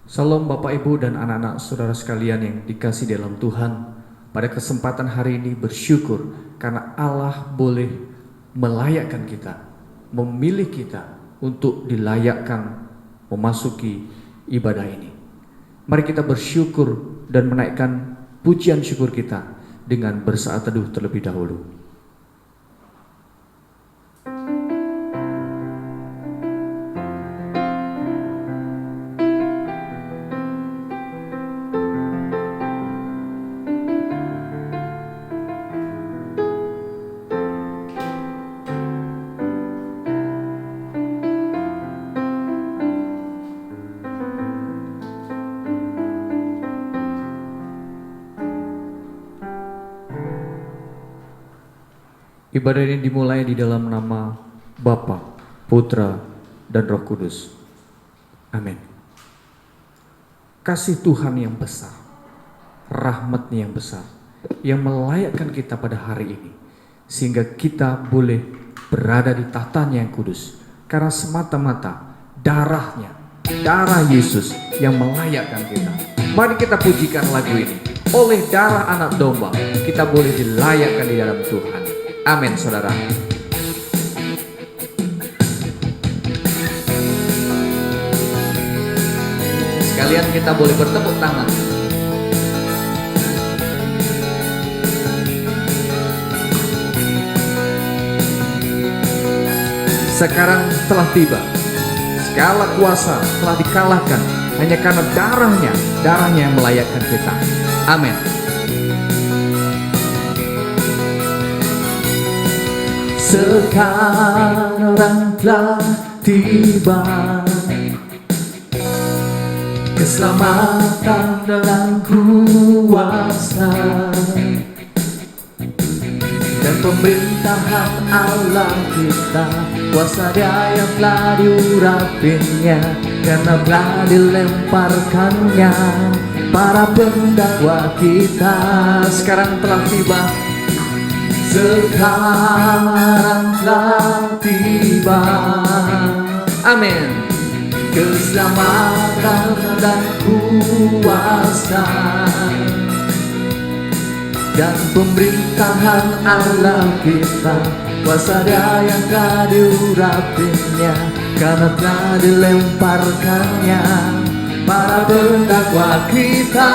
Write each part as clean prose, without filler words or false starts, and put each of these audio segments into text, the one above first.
Salam Bapak Ibu dan anak-anak saudara sekalian yang dikasih dalam Tuhan. Pada kesempatan hari ini bersyukur karena Allah boleh melayakkan kita, memilih kita untuk dilayakkan memasuki ibadah ini. Mari kita bersyukur dan menaikkan pujian syukur kita dengan bersaat teduh terlebih dahulu. Ibadah ini dimulai di dalam nama Bapa, Putra, dan Roh Kudus. Amin. Kasih Tuhan yang besar, rahmat-Nya yang besar, yang melayakkan kita pada hari ini, sehingga kita boleh berada di tahtanya yang kudus, karena semata-mata darah-Nya, darah Yesus yang melayakkan kita. Mari kita pujikan lagu ini. Oleh darah anak domba, kita boleh dilayakkan di dalam Tuhan. Amin, saudara. Sekalian kita boleh bertepuk tangan. Sekarang telah tiba. Segala kuasa telah dikalahkan hanya karena darahnya yang melayakkan kita. Amin. Sekarang telah tiba keselamatan dalam kuasa dan pemerintahan Allah kita. Kuasa Dia yang telah diurapinya, karena telah dilemparkannya para pendakwa kita. Sekarang telah tiba. Sekarang telah tiba. Amin. Keselamatan dan kuasa dan pemerintahan Allah kita. Kuasa Dia yang telah diurapinya, karena telah dilemparkannya para pendakwa kita.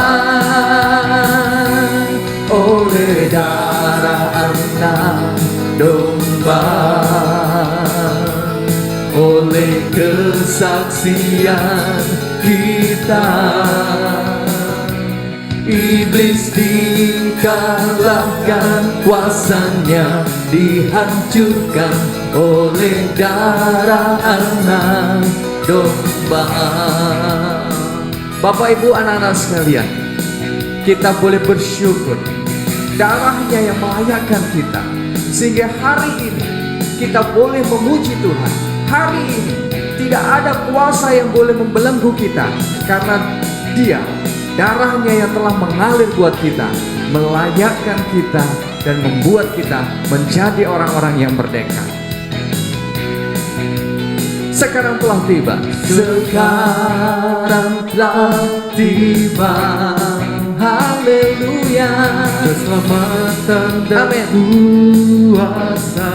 Oleh darah anak domba, oleh kesaksian kita, iblis dikalahkan, kuasanya dihancurkan oleh darah anak domba. Bapak Ibu anak-anak sekalian, kita boleh bersyukur darahnya yang melayakkan kita, sehingga hari ini kita boleh memuji Tuhan. Hari ini tidak ada kuasa yang boleh membelenggu kita, karena Dia, darahnya yang telah mengalir buat kita, melayakkan kita dan membuat kita menjadi orang-orang yang merdeka. Sekarang telah tiba. Sekarang telah tiba. Haleluya. Keselamatan dan kuasa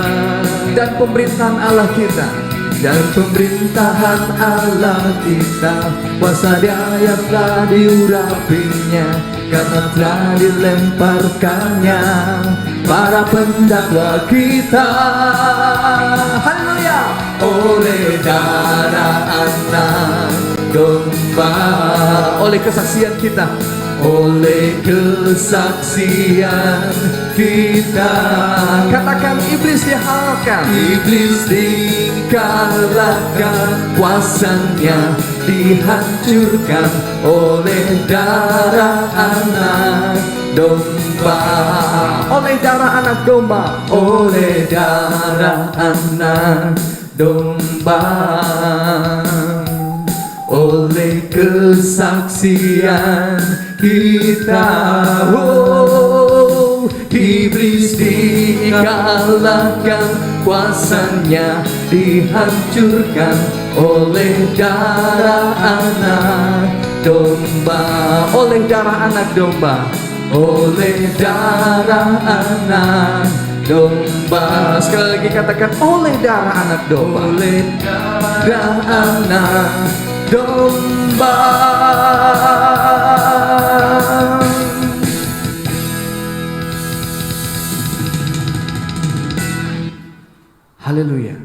dan pemerintahan Allah kita, dan pemerintahan Allah kita. Kuasa Dia yang telah diurapinya, karena telah dilemparkannya para pendakwa kita. Haleluya. Oleh darah anak domba, oleh kesaksian kita, oleh kesaksian kita. Katakan, iblis dikalahkan, iblis dikalahkan, kuasanya dihancurkan oleh darah anak domba. Oleh darah anak domba, oleh darah anak domba, oleh kesaksian kita. Oh, iblis dikalahkan, kuasanya dihancurkan oleh darah anak domba, oleh darah anak domba, oleh darah anak domba. Sekali lagi katakan, oleh darah anak domba, oleh darah anak domba. Haleluya.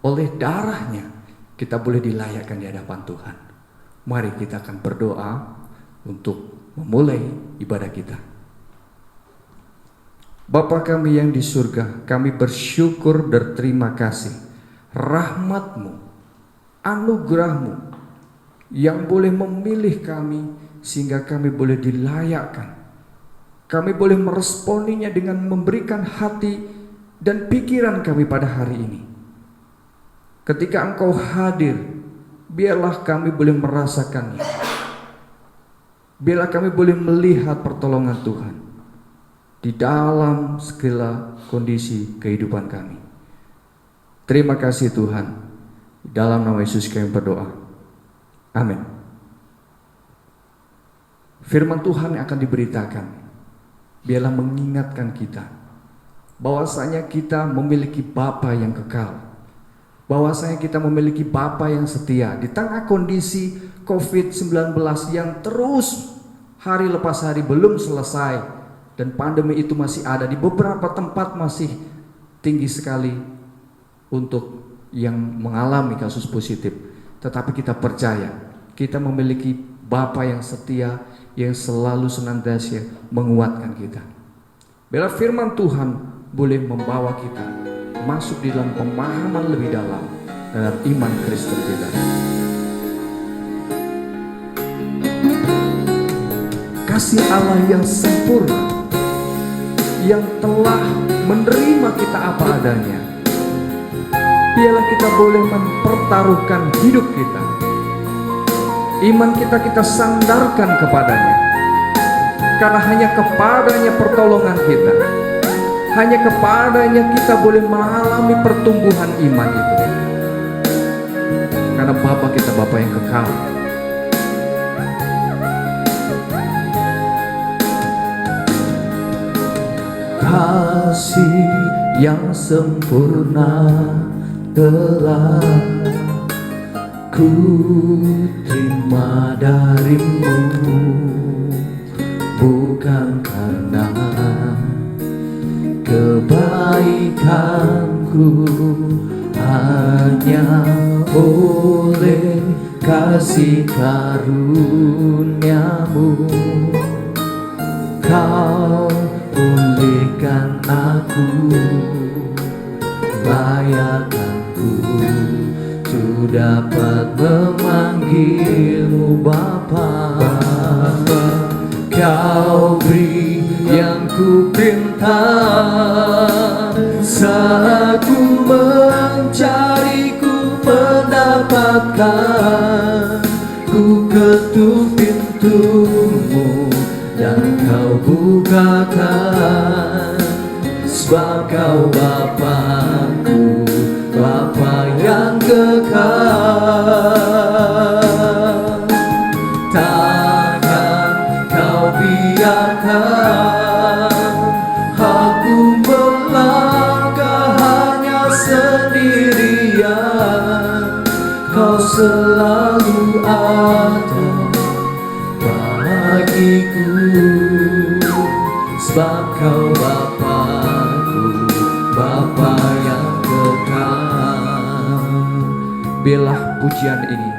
Oleh darahnya kita boleh dilayakkan di hadapan Tuhan. Mari kita akan berdoa untuk memulai ibadah kita. Bapa kami yang di surga, kami bersyukur dan terima kasih rahmat-Mu, anugerah-Mu yang boleh memilih kami sehingga kami boleh dilayakkan. Kami boleh meresponinya dengan memberikan hati dan pikiran kami pada hari ini. Ketika Engkau hadir, biarlah kami boleh merasakannya. Biarlah kami boleh melihat pertolongan Tuhan di dalam segala kondisi kehidupan kami. Terima kasih Tuhan. Di dalam nama Yesus kami berdoa. Amin. Firman Tuhan yang akan diberitakan, biarlah mengingatkan kita bahwasanya kita memiliki Bapa yang kekal, bahwasanya kita memiliki Bapa yang setia di tengah kondisi COVID-19 yang terus hari lepas hari belum selesai, dan pandemi itu masih ada di beberapa tempat, masih tinggi sekali untuk yang mengalami kasus positif. Tetapi kita percaya kita memiliki Bapa yang setia, yang selalu senantiasa menguatkan kita. Bila firman Tuhan boleh membawa kita masuk di dalam pemahaman lebih dalam dalam iman Kristen kita. Kasih Allah yang sempurna, yang telah menerima kita apa adanya, biarlah kita boleh mempertaruhkan hidup kita. Iman kita sandarkan kepadanya, karena hanya kepadanya pertolongan kita. Hanya kepadanya kita boleh mengalami pertumbuhan iman itu. Karena Bapa kita Bapa yang kekal. Kasih yang sempurna telah ku terima darimu, bukan karena kebaikanku, hanya oleh kasih karunia-Mu. Kau pulihkan aku, layakkanku untuk dapat memanggil-Mu Bapa. Kau beri yang ku pinta saat ku mencari, ku mendapatkan. Ku ketuk pintu-Mu dan Kau bukakan, sebab Kau Bapa-Ku, Bapa yang kekal. Takkan Kau biarkan aku melangkah hanya sendirian. Kau selalu ada bagiku, sebab Kau Bapa-Ku, Bapa yang kekal. Biarlah pujian ini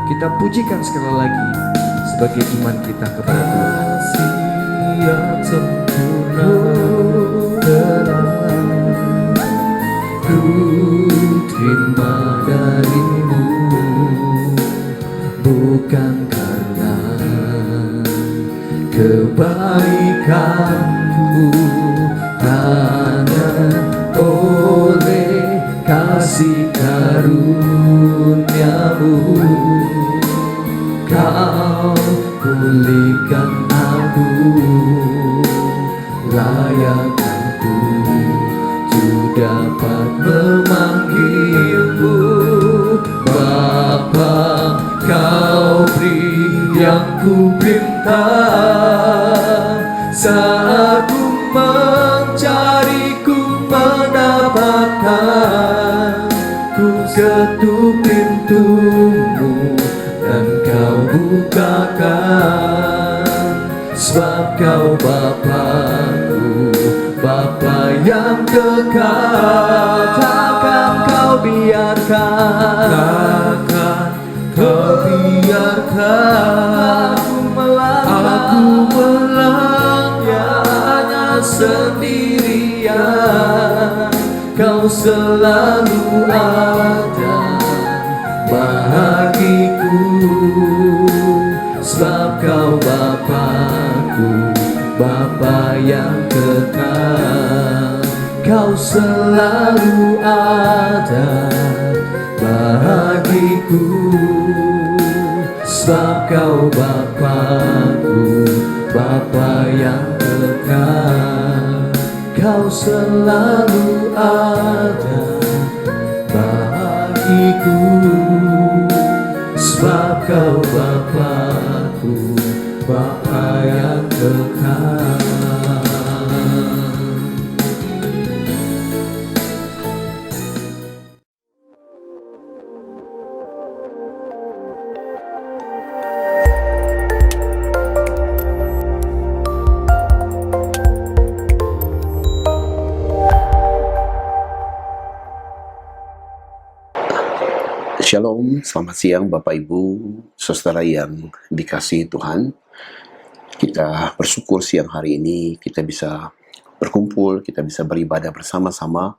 kita pujikan sekali lagi sebagai iman kita kepada Tuhan. Yang sempurna telah ku terima darimu, bukan karena kebaikanku, hanya oleh kasih karunia-Mu. Kau pulihkan aku, layakkanku untuk dapat memanggil-Mu Bapa. Kau beri yang ku pinta. Saat ku mencari, ku mendapatkan. Ku ketuk pintumu dan kau bukakan. Sebab kau Bapa-Ku, Bapa yang kekal. Takkan kau biarkan, takkan kau biarkan aku melangkah sendirian. Kau selalu ada bagiku. Sebab kau Bapa-Ku, Bapa yang kekal. Kau selalu ada bagiku. Sebab kau Bapa-Ku, Bapa yang kekal. Kau selalu ada bagiku. Sebab kau Bapa-Ku, Bapa yang kekal. Shalom, selamat siang Bapak Ibu, Saudara yang dikasihi Tuhan. Kita bersyukur siang hari ini kita bisa berkumpul, kita bisa beribadah bersama-sama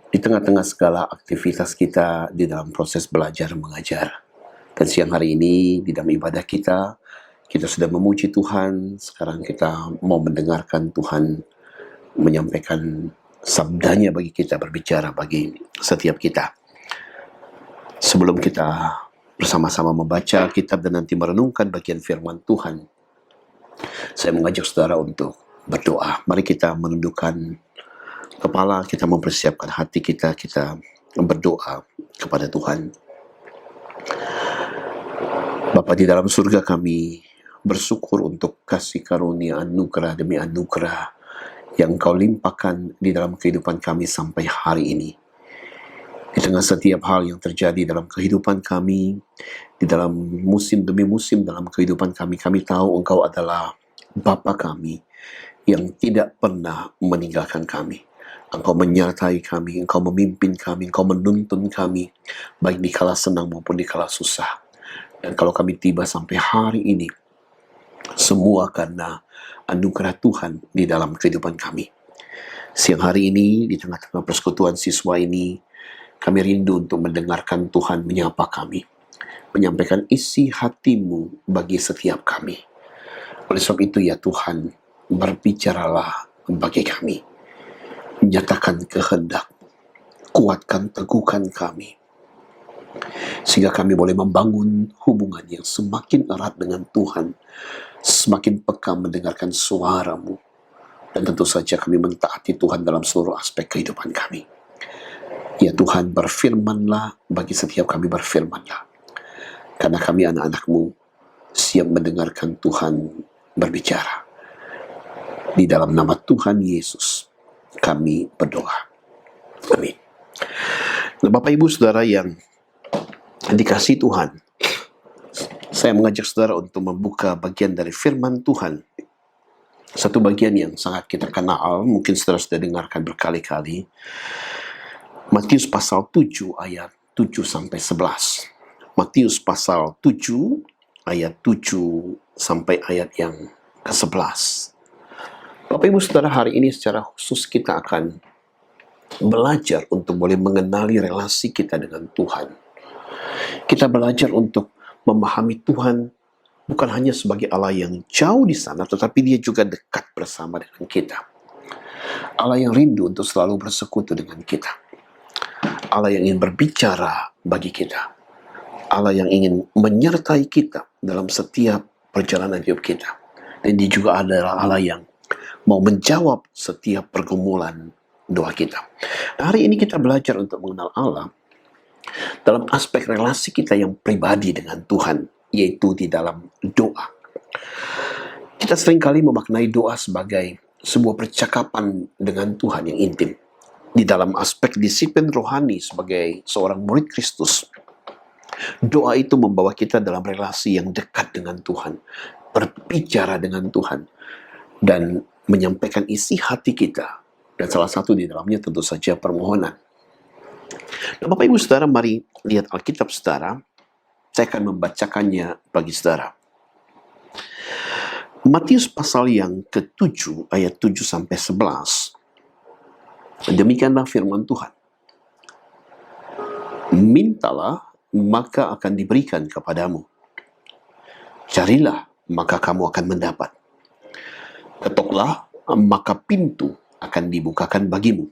di tengah-tengah segala aktivitas kita di dalam proses belajar mengajar. Dan siang hari ini di dalam ibadah kita sudah memuji Tuhan. Sekarang kita mau mendengarkan Tuhan menyampaikan sabdanya bagi kita, berbicara bagi setiap kita. Sebelum kita bersama-sama membaca kitab dan nanti merenungkan bagian firman Tuhan, saya mengajak saudara untuk berdoa. Mari kita menundukkan kepala, kita mempersiapkan hati kita berdoa kepada Tuhan. Bapa di dalam surga, kami bersyukur untuk kasih karunia anugerah demi anugerah yang Kau limpahkan di dalam kehidupan kami sampai hari ini. Di tengah setiap hal yang terjadi dalam kehidupan kami, di dalam musim demi musim dalam kehidupan kami, kami tahu Engkau adalah Bapa kami yang tidak pernah meninggalkan kami. Engkau menyertai kami, Engkau memimpin kami, Engkau menuntun kami, baik di kala senang maupun di kala susah. Dan kalau kami tiba sampai hari ini, semua karena anugerah Tuhan di dalam kehidupan kami. Siang hari ini, di tengah-tengah persekutuan siswa ini, kami rindu untuk mendengarkan Tuhan menyapa kami, menyampaikan isi hati-Mu bagi setiap kami. Oleh sebab itu ya Tuhan, berbicaralah bagi kami. Nyatakan kehendak, kuatkan, teguhkan kami. Sehingga kami boleh membangun hubungan yang semakin erat dengan Tuhan, semakin peka mendengarkan suara-Mu. Dan tentu saja kami mentaati Tuhan dalam seluruh aspek kehidupan kami. Ya Tuhan, berfirmanlah bagi setiap kami, berfirmanlah. Karena kami anak-anak-Mu siap mendengarkan Tuhan berbicara. Di dalam nama Tuhan Yesus kami berdoa. Amin. Nah, Bapak Ibu Saudara yang dikasihi Tuhan, saya mengajak saudara untuk membuka bagian dari firman Tuhan. Satu bagian yang sangat kita kenal, mungkin saudara sudah dengarkan berkali-kali. Matius pasal 7 ayat 7 sampai 11. Matius pasal 7 ayat 7 sampai ayat yang ke-11. Bapak Ibu Saudara, hari ini secara khusus kita akan belajar untuk boleh mengenali relasi kita dengan Tuhan. Kita belajar untuk memahami Tuhan bukan hanya sebagai Allah yang jauh di sana, tetapi Dia juga dekat bersama dengan kita. Allah yang rindu untuk selalu bersekutu dengan kita. Allah yang ingin berbicara bagi kita. Allah yang ingin menyertai kita dalam setiap perjalanan hidup kita. Dan Dia juga adalah Allah yang mau menjawab setiap pergumulan doa kita. Nah, hari ini kita belajar untuk mengenal Allah dalam aspek relasi kita yang pribadi dengan Tuhan. yaitu di dalam doa. Kita seringkali memaknai doa sebagai sebuah percakapan dengan Tuhan yang intim. Di dalam aspek disiplin rohani sebagai seorang murid Kristus, doa itu membawa kita dalam relasi yang dekat dengan Tuhan, berbicara dengan Tuhan, dan menyampaikan isi hati kita. Dan salah satu di dalamnya tentu saja permohonan. Nah, Bapak Ibu Saudara, mari lihat Alkitab Saudara. Saya akan membacakannya bagi Saudara. Matius pasal yang ke-7 ayat 7 sampai 11. Demikianlah firman Tuhan. Mintalah, maka akan diberikan kepadamu. Carilah, maka kamu akan mendapat. Ketoklah, maka pintu akan dibukakan bagimu.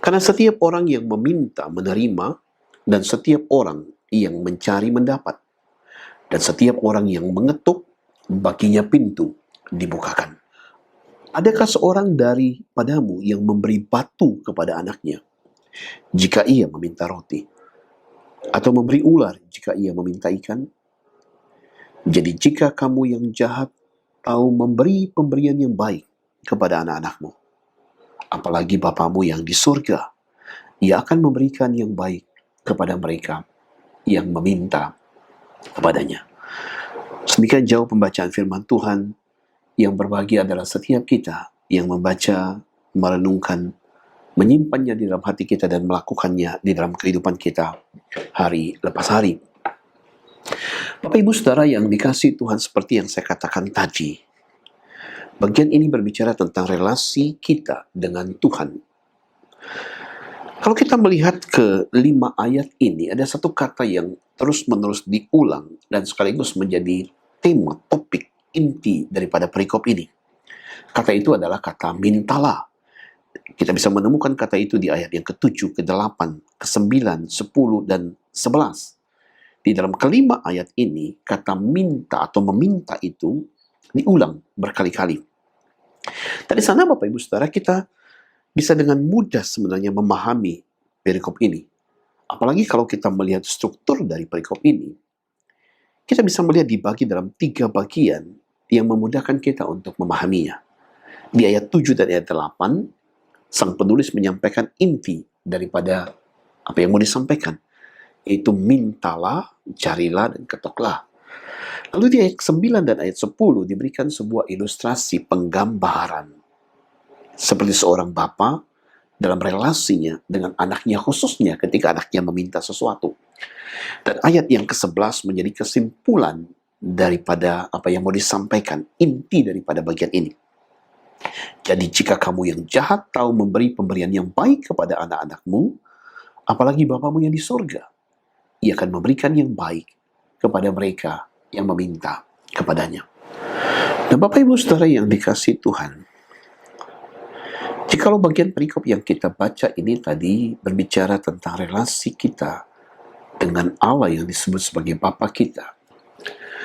Karena setiap orang yang meminta menerima, dan setiap orang yang mencari mendapat, dan setiap orang yang mengetuk, baginya pintu dibukakan. Adakah seorang daripadamu yang memberi batu kepada anaknya jika ia meminta roti? Atau memberi ular jika ia meminta ikan? Jadi jika kamu yang jahat tahu memberi pemberian yang baik kepada anak-anakmu, apalagi Bapamu yang di surga, ia akan memberikan yang baik kepada mereka yang meminta kepadanya. Sedemikian jauh pembacaan firman Tuhan. Yang berbahagia adalah setiap kita yang membaca, merenungkan, menyimpannya di dalam hati kita dan melakukannya di dalam kehidupan kita hari lepas hari. Bapak Ibu Saudara yang dikasihi Tuhan, seperti yang saya katakan tadi, bagian ini berbicara tentang relasi kita dengan Tuhan. Kalau kita melihat ke 5 ayat ini, ada satu kata yang terus-menerus diulang dan sekaligus menjadi tema, topik, inti daripada perikop ini. Kata itu adalah kata mintalah. Kita bisa menemukan kata itu di ayat yang ke-7, ke-8, ke-9, 10, dan 11. Di dalam kelima ayat ini, kata minta atau meminta itu diulang berkali-kali. Dari sana Bapak Ibu Saudara, kita bisa dengan mudah sebenarnya memahami perikop ini. Apalagi kalau kita melihat struktur dari perikop ini, kita bisa melihat dibagi dalam 3 bagian yang memudahkan kita untuk memahaminya. Di ayat 7 dan ayat 8, sang penulis menyampaikan inti daripada apa yang mau disampaikan, yaitu mintalah, carilah, dan ketoklah. Lalu di ayat 9 dan ayat 10 diberikan sebuah ilustrasi penggambaran seperti seorang bapa dalam relasinya dengan anaknya, khususnya ketika anaknya meminta sesuatu. Dan ayat yang ke-11 menjadi kesimpulan daripada apa yang mau disampaikan, inti daripada bagian ini. Jadi jika kamu yang jahat tahu memberi pemberian yang baik kepada anak-anakmu, apalagi Bapamu yang di surga, ia akan memberikan yang baik kepada mereka yang meminta kepadanya. Dan Bapak Ibu Saudara yang dikasihi Tuhan, jikalau bagian perikop yang kita baca ini tadi berbicara tentang relasi kita dengan Allah yang disebut sebagai Bapa kita,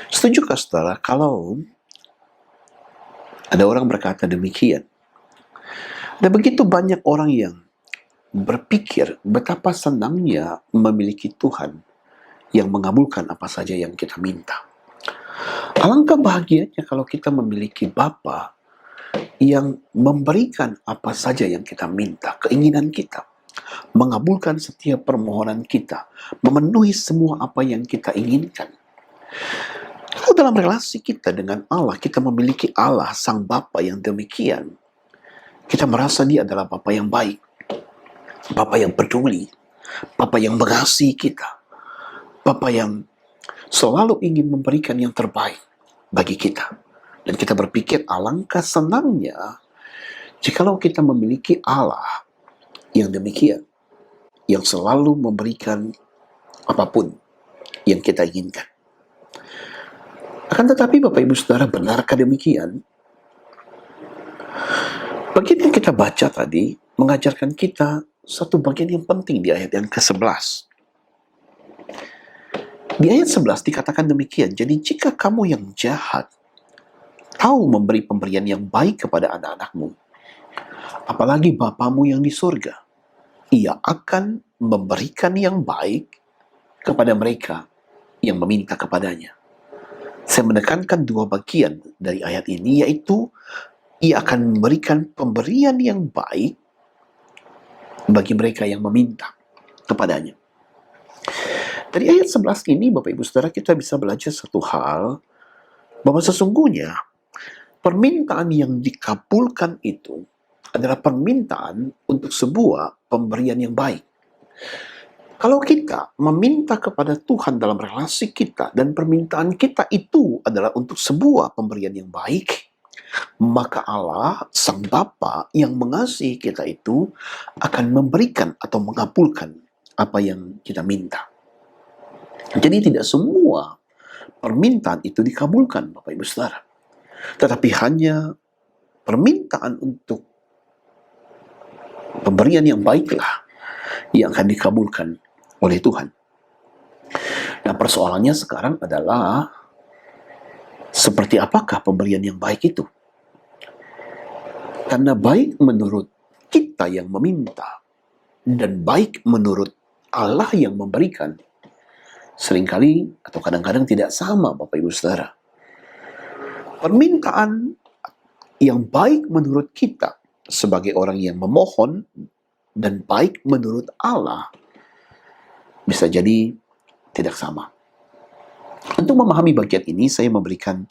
setujukah saudara kalau ada orang berkata demikian? Ada begitu banyak orang yang berpikir betapa senangnya memiliki Tuhan yang mengabulkan apa saja yang kita minta. Alangkah bahagianya kalau kita memiliki Bapa yang memberikan apa saja yang kita minta, keinginan kita, mengabulkan setiap permohonan kita, memenuhi semua apa yang kita inginkan. Kalau dalam relasi kita dengan Allah, kita memiliki Allah, Sang Bapa yang demikian, kita merasa Dia adalah Bapa yang baik, Bapa yang peduli, Bapa yang mengasihi kita, Bapa yang selalu ingin memberikan yang terbaik bagi kita. Dan kita berpikir alangkah senangnya jikalau kita memiliki Allah yang demikian, yang selalu memberikan apapun yang kita inginkan. Akan tetapi Bapak Ibu Saudara, benarkah demikian? Bagian yang kita baca tadi mengajarkan kita satu bagian yang penting di ayat yang ke-11. Di ayat 11 dikatakan demikian, jadi jika kamu yang jahat tahu memberi pemberian yang baik kepada anak-anakmu, apalagi Bapamu yang di surga, ia akan memberikan yang baik kepada mereka yang meminta kepadanya. Saya menekankan dua bagian dari ayat ini, yaitu ia akan memberikan pemberian yang baik bagi mereka yang meminta kepadanya. Dari ayat 11 ini, Bapak Ibu Saudara, kita bisa belajar satu hal, bahwa sesungguhnya permintaan yang dikabulkan itu adalah permintaan untuk sebuah pemberian yang baik. Kalau kita meminta kepada Tuhan dalam relasi kita dan permintaan kita itu adalah untuk sebuah pemberian yang baik, maka Allah, Sang Bapa yang mengasihi kita itu akan memberikan atau mengabulkan apa yang kita minta. Jadi tidak semua permintaan itu dikabulkan, Bapak Ibu Saudara. Tetapi hanya permintaan untuk pemberian yang baiklah yang akan dikabulkan oleh Tuhan. Nah, persoalannya sekarang adalah seperti apakah pemberian yang baik itu? Karena baik menurut kita yang meminta dan baik menurut Allah yang memberikan seringkali atau kadang-kadang tidak sama, Bapak Ibu Saudara. Permintaan yang baik menurut kita sebagai orang yang memohon dan baik menurut Allah bisa jadi tidak sama. Untuk memahami bagian ini, saya memberikan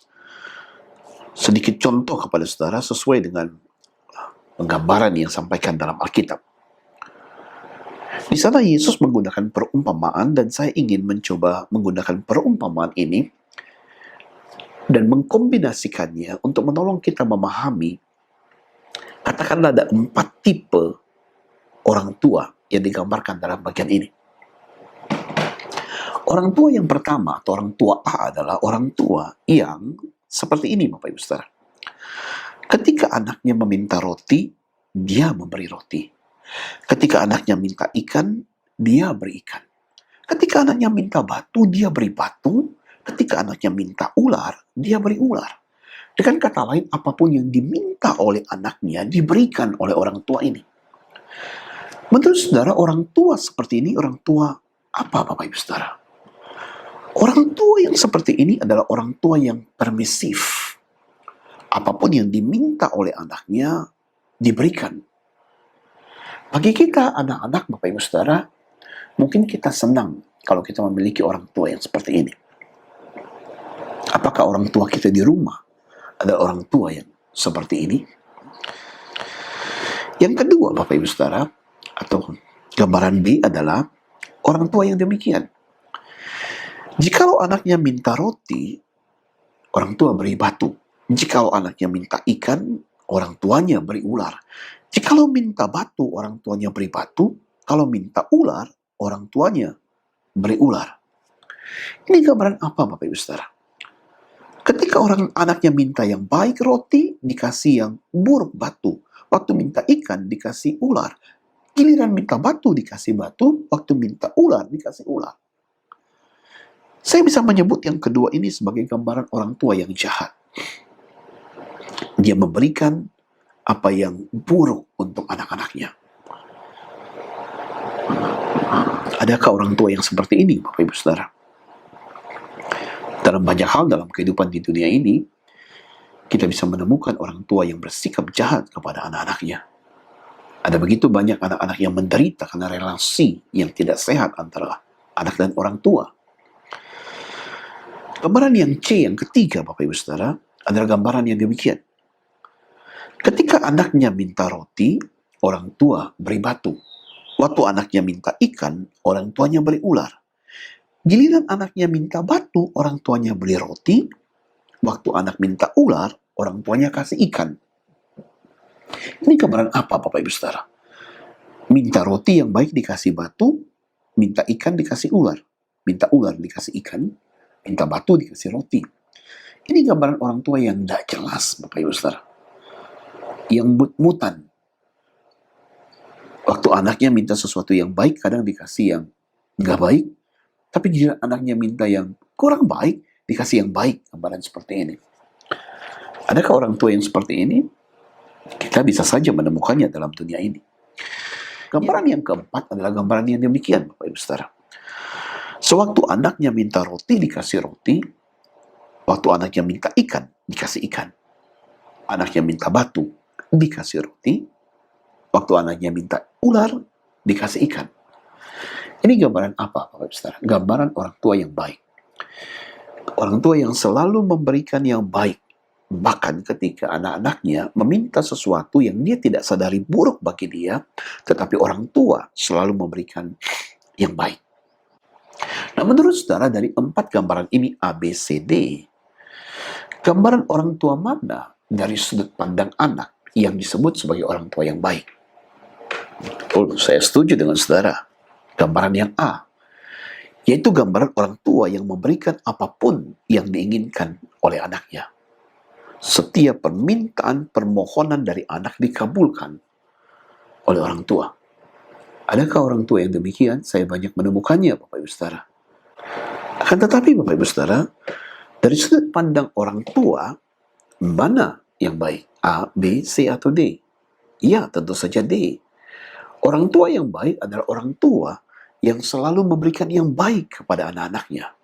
sedikit contoh kepada saudara sesuai dengan penggambaran yang disampaikan dalam Alkitab. Di sana Yesus menggunakan perumpamaan dan saya ingin mencoba menggunakan perumpamaan ini dan mengkombinasikannya untuk menolong kita memahami, katakanlah ada 4 tipe orang tua yang digambarkan dalam bagian ini. Orang tua yang pertama atau orang tua A adalah orang tua yang seperti ini, Bapak Ibu Saudara. Ketika anaknya meminta roti, dia memberi roti. Ketika anaknya minta ikan, dia beri ikan. Ketika anaknya minta batu, dia beri batu. Ketika anaknya minta ular, dia beri ular. Dengan kata lain, apapun yang diminta oleh anaknya diberikan oleh orang tua ini. Menurut saudara, orang tua seperti ini, orang tua apa, Bapak Ibu Saudara? Orang tua yang seperti ini adalah orang tua yang permisif. Apapun yang diminta oleh anaknya, diberikan. Bagi kita, anak-anak, Bapak Ibu Saudara, mungkin kita senang kalau kita memiliki orang tua yang seperti ini. Apakah orang tua kita di rumah ada orang tua yang seperti ini? Yang kedua, Bapak Ibu Saudara, atau gambaran B adalah orang tua yang demikian. Jikalau anaknya minta roti, orang tua beri batu. Jikalau anaknya minta ikan, orang tuanya beri ular. Jikalau minta batu, orang tuanya beri batu. Kalau minta ular, orang tuanya beri ular. Ini gambaran apa, Bapak Ibu Saudara? Ketika orang anaknya minta yang baik roti, dikasih yang buruk batu. Waktu minta ikan, dikasih ular. Giliran minta batu, dikasih batu. Waktu minta ular, dikasih ular. Saya bisa menyebut yang kedua ini sebagai gambaran orang tua yang jahat. Dia memberikan apa yang buruk untuk anak-anaknya. Adakah orang tua yang seperti ini, Bapak Ibu Saudara? Dalam banyak hal dalam kehidupan di dunia ini, kita bisa menemukan orang tua yang bersikap jahat kepada anak-anaknya. Ada begitu banyak anak-anak yang menderita karena relasi yang tidak sehat antara anak dan orang tua. Gambaran yang C, yang ketiga, Bapak Ibu Saudara, adalah gambaran yang demikian. Ketika anaknya minta roti, orang tua beri batu. Waktu anaknya minta ikan, orang tuanya beri ular. Giliran anaknya minta batu, orang tuanya beli roti. Waktu anak minta ular, orang tuanya kasih ikan. Ini gambaran apa, Bapak Ibu Saudara? Minta roti yang baik dikasih batu, minta ikan dikasih ular. Minta ular dikasih ikan, minta batu dikasih roti. Ini gambaran orang tua yang tidak jelas, Bapak Ibu Saudara. Yang mut-mutan. Waktu anaknya minta sesuatu yang baik, kadang dikasih yang nggak baik. Tapi jika anaknya minta yang kurang baik, dikasih yang baik. Gambaran seperti ini. Adakah orang tua yang seperti ini? Kita bisa saja menemukannya dalam dunia ini. Gambaran yang keempat adalah gambaran yang demikian, Bapak Ibu Saudara. Sewaktu anaknya minta roti, dikasih roti. Waktu anaknya minta ikan, dikasih ikan. Anaknya minta batu, dikasih roti. Waktu anaknya minta ular, dikasih ikan. Ini gambaran apa, Bapak Ibu Saudara? Gambaran orang tua yang baik. Orang tua yang selalu memberikan yang baik. Bahkan ketika anak-anaknya meminta sesuatu yang dia tidak sadari buruk bagi dia, tetapi orang tua selalu memberikan yang baik. Nah, menurut saudara, dari 4 gambaran ini A, B, C, D, gambaran orang tua mana dari sudut pandang anak yang disebut sebagai orang tua yang baik? Saya setuju dengan saudara. Gambaran yang A, yaitu gambaran orang tua yang memberikan apapun yang diinginkan oleh anaknya. Setiap permintaan, permohonan dari anak dikabulkan oleh orang tua. Adakah orang tua yang demikian? Saya banyak menemukannya, Bapak Ibu Saudara. Akan tetapi, Bapak Ibu Saudara, dari sudut pandang orang tua, mana yang baik? A, B, C, atau D? Ya, tentu saja D. Orang tua yang baik adalah orang tua yang selalu memberikan yang baik kepada anak-anaknya.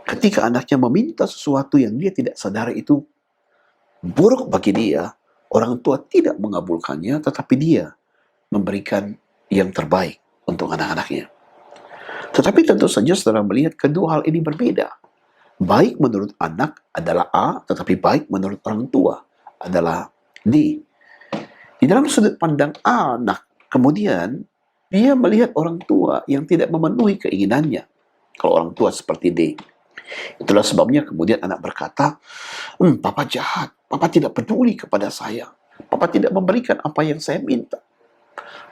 Ketika anaknya meminta sesuatu yang dia tidak sadari itu buruk bagi dia, orang tua tidak mengabulkannya, tetapi dia memberikan yang terbaik untuk anak-anaknya. Tetapi tentu saja saudara melihat kedua hal ini berbeda. Baik menurut anak adalah A, tetapi baik menurut orang tua adalah D. Di dalam sudut pandang anak, kemudian dia melihat orang tua yang tidak memenuhi keinginannya. Kalau orang tua seperti D. Itulah sebabnya kemudian anak berkata, Papa jahat, Papa tidak peduli kepada saya. Papa tidak memberikan apa yang saya minta.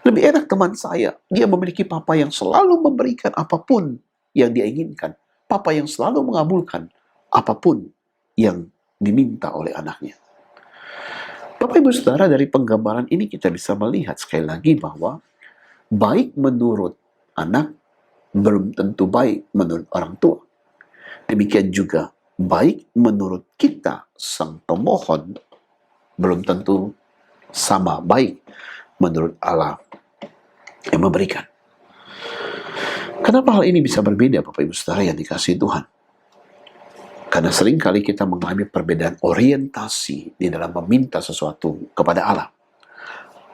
Lebih enak teman saya, dia memiliki papa yang selalu memberikan apapun yang dia inginkan. Papa yang selalu mengabulkan apapun yang diminta oleh anaknya. Bapak Ibu Saudara, dari penggambaran ini kita bisa melihat sekali lagi bahwa baik menurut anak belum tentu baik menurut orang tua. Demikian juga baik menurut kita sang pemohon belum tentu sama baik menurut Allah yang memberikan. Kenapa hal ini bisa berbeda, Bapak Ibu Saudara yang dikasihi Tuhan? Karena seringkali kita mengalami perbedaan orientasi di dalam meminta sesuatu kepada Allah.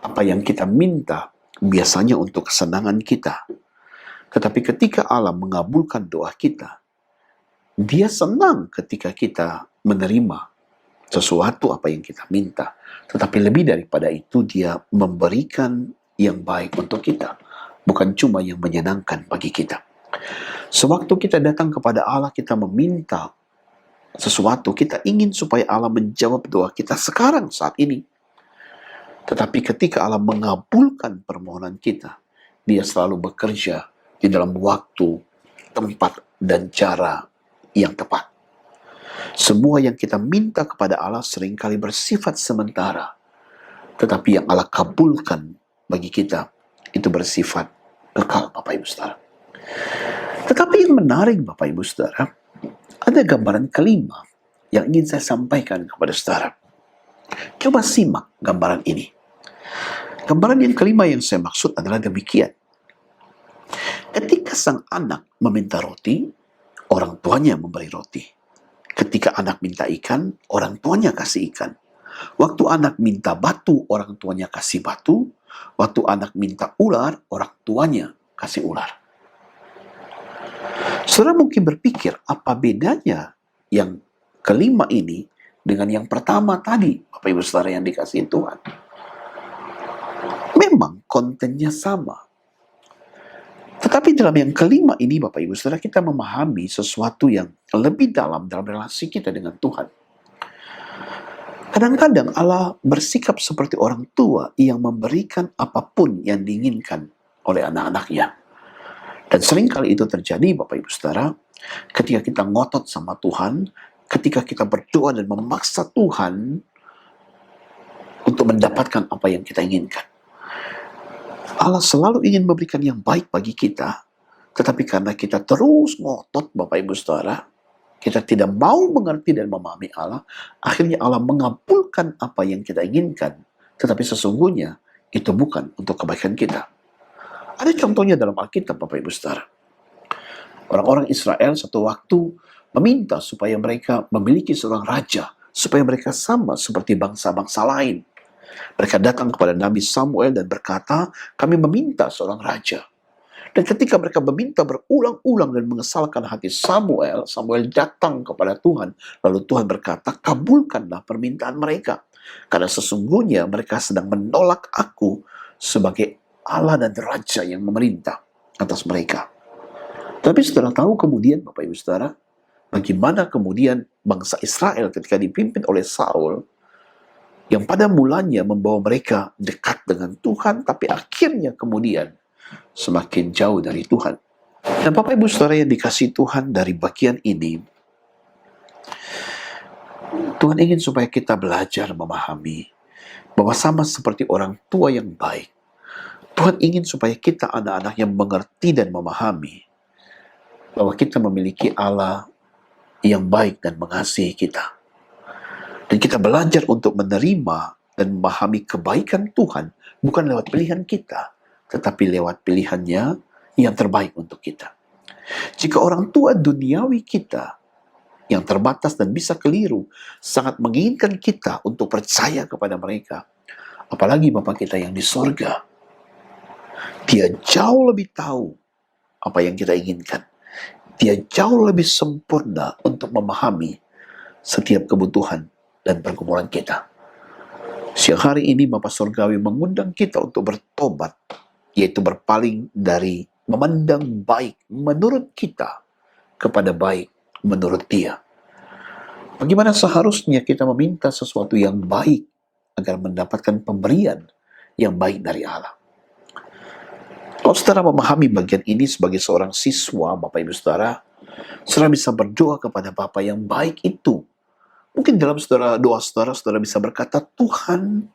Apa yang kita minta biasanya untuk kesenangan kita. Tetapi ketika Allah mengabulkan doa kita, Dia senang ketika kita menerima sesuatu apa yang kita minta. Tetapi lebih daripada itu, Dia memberikan yang baik untuk kita. Bukan cuma yang menyenangkan bagi kita. Sewaktu kita datang kepada Allah, kita meminta sesuatu, kita ingin supaya Allah menjawab doa kita sekarang, saat ini. Tetapi ketika Allah mengabulkan permohonan kita, Dia selalu bekerja di dalam waktu, tempat, dan cara yang tepat. Semua yang kita minta kepada Allah seringkali bersifat sementara. Tetapi yang Allah kabulkan bagi kita, itu bersifat kekal, Bapak Ibu Saudara. Tetapi yang menarik, Bapak Ibu Saudara, ada gambaran kelima yang ingin saya sampaikan kepada saudara. Coba simak gambaran ini. Gambaran yang kelima yang saya maksud adalah demikian. Ketika sang anak meminta roti, orang tuanya memberi roti. Ketika anak minta ikan, orang tuanya kasih ikan. Waktu anak minta batu, orang tuanya kasih batu. Waktu anak minta ular, orang tuanya kasih ular. Saudara mungkin berpikir, apa bedanya yang kelima ini dengan yang pertama tadi, Bapak Ibu Saudara yang dikasihi Tuhan? Memang kontennya sama. Tetapi dalam yang kelima ini, Bapak Ibu Saudara, kita memahami sesuatu yang lebih dalam relasi kita dengan Tuhan. Kadang-kadang Allah bersikap seperti orang tua yang memberikan apapun yang diinginkan oleh anak-anaknya. Dan seringkali itu terjadi, Bapak Ibu Saudara, ketika kita ngotot sama Tuhan, ketika kita berdoa dan memaksa Tuhan untuk mendapatkan apa yang kita inginkan. Allah selalu ingin memberikan yang baik bagi kita, tetapi karena kita terus ngotot, Bapak Ibu Saudara, kita tidak mau mengerti dan memahami Allah, akhirnya Allah mengabulkan apa yang kita inginkan, tetapi sesungguhnya itu bukan untuk kebaikan kita. Ada contohnya dalam Alkitab, Bapak Ibu Saudara. Orang-orang Israel satu waktu meminta supaya mereka memiliki seorang raja, supaya mereka sama seperti bangsa-bangsa lain. Mereka datang kepada Nabi Samuel dan berkata, kami meminta seorang raja. Dan ketika mereka meminta berulang-ulang dan mengesalkan hati Samuel, Samuel datang kepada Tuhan. Lalu Tuhan berkata, kabulkanlah permintaan mereka. Karena sesungguhnya mereka sedang menolak aku sebagai Allah dan Raja yang memerintah atas mereka. Tapi saudara tahu kemudian, Bapak Ibu Saudara, bagaimana kemudian bangsa Israel ketika dipimpin oleh Saul, yang pada mulanya membawa mereka dekat dengan Tuhan, tapi akhirnya kemudian semakin jauh dari Tuhan. Dan Bapak Ibu Saudara yang dikasihi Tuhan, dari bagian ini Tuhan ingin supaya kita belajar memahami bahwa sama seperti orang tua yang baik, Tuhan ingin supaya kita anak-anak yang mengerti dan memahami bahwa kita memiliki Allah yang baik dan mengasihi kita. Dan kita belajar untuk menerima dan memahami kebaikan Tuhan bukan lewat pilihan kita, tetapi lewat pilihannya yang terbaik untuk kita. Jika orang tua duniawi kita yang terbatas dan bisa keliru sangat menginginkan kita untuk percaya kepada mereka, apalagi Bapa kita yang di sorga, Dia jauh lebih tahu apa yang kita inginkan. Dia jauh lebih sempurna untuk memahami setiap kebutuhan dan pergumulan kita. Siang hari ini Bapa Surgawi mengundang kita untuk bertobat, yaitu berpaling dari memandang baik menurut kita kepada baik menurut Dia. Bagaimana seharusnya kita meminta sesuatu yang baik agar mendapatkan pemberian yang baik dari Allah. Kalau saudara memahami bagian ini sebagai seorang siswa, Bapak Ibu Saudara bisa berdoa kepada Bapa yang baik itu. Mungkin dalam doa saudara bisa berkata, Tuhan,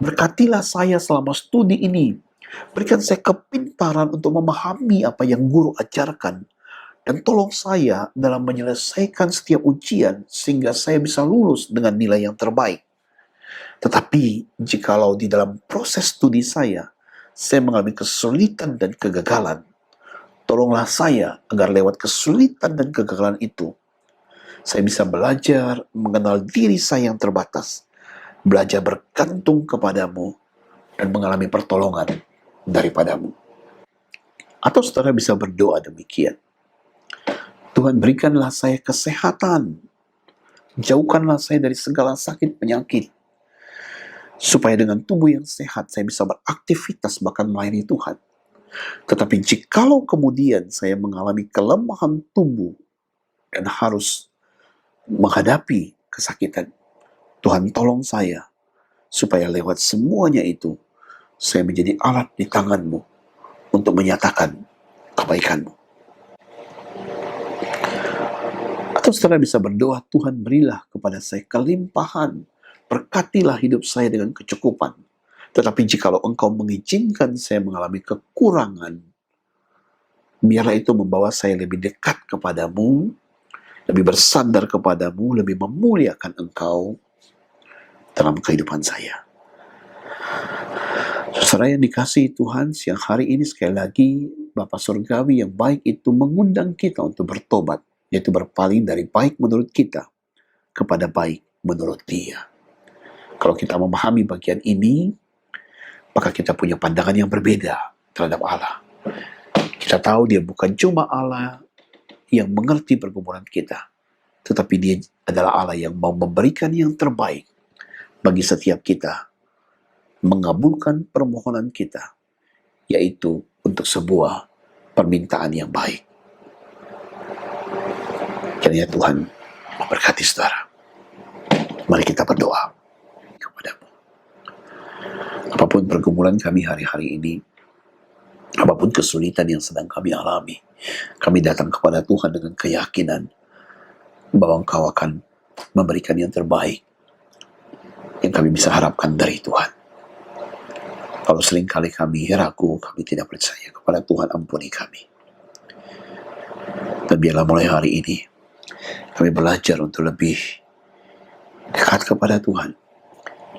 berkatilah saya selama studi ini. Berikan saya kepintaran untuk memahami apa yang guru ajarkan. Dan tolong saya dalam menyelesaikan setiap ujian sehingga saya bisa lulus dengan nilai yang terbaik. Tetapi jikalau di dalam proses studi saya mengalami kesulitan dan kegagalan, tolonglah saya agar lewat kesulitan dan kegagalan itu, saya bisa belajar mengenal diri saya yang terbatas, belajar bergantung kepadamu, dan mengalami pertolongan daripadamu. Atau saudara bisa berdoa demikian, Tuhan berikanlah saya kesehatan, jauhkanlah saya dari segala sakit penyakit, supaya dengan tubuh yang sehat saya bisa beraktivitas bahkan melayani Tuhan. Tetapi jikalau kemudian saya mengalami kelemahan tubuh dan harus menghadapi kesakitan, Tuhan tolong saya supaya lewat semuanya itu saya menjadi alat di tangan-Mu untuk menyatakan kebaikan-Mu. Atau saudara bisa berdoa, Tuhan berilah kepada saya kelimpahan, berkatilah hidup saya dengan kecukupan. Tetapi jikalau Engkau mengizinkan saya mengalami kekurangan, biarlah itu membawa saya lebih dekat kepadamu, lebih bersandar kepadamu, lebih memuliakan Engkau dalam kehidupan saya. Saudara yang dikasihi Tuhan, siang hari ini sekali lagi Bapa Surgawi yang baik itu mengundang kita untuk bertobat, yaitu berpaling dari baik menurut kita kepada baik menurut Dia. Kalau kita memahami bagian ini, maka kita punya pandangan yang berbeda terhadap Allah. Kita tahu Dia bukan cuma Allah yang mengerti pergumulan kita, tetapi Dia adalah Allah yang mau memberikan yang terbaik bagi setiap kita, mengabulkan permohonan kita, yaitu untuk sebuah permintaan yang baik. Kiranya Tuhan memberkati saudara. Mari kita berdoa kepadamu. Apapun pergumulan kami hari-hari ini, apapun kesulitan yang sedang kami alami, kami datang kepada Tuhan dengan keyakinan bahwa Engkau akan memberikan yang terbaik yang kami bisa harapkan dari Tuhan. Kalau seringkali kami ragu, kami tidak percaya kepada Tuhan, ampuni kami. Dan biarlah mulai hari ini kami belajar untuk lebih dekat kepada Tuhan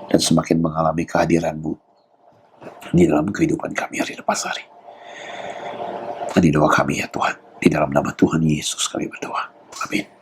dan semakin mengalami kehadiran-Mu di dalam kehidupan kami hari lepas hari. Ini doa kami ya Tuhan. Di dalam nama Tuhan Yesus kami berdoa. Amin.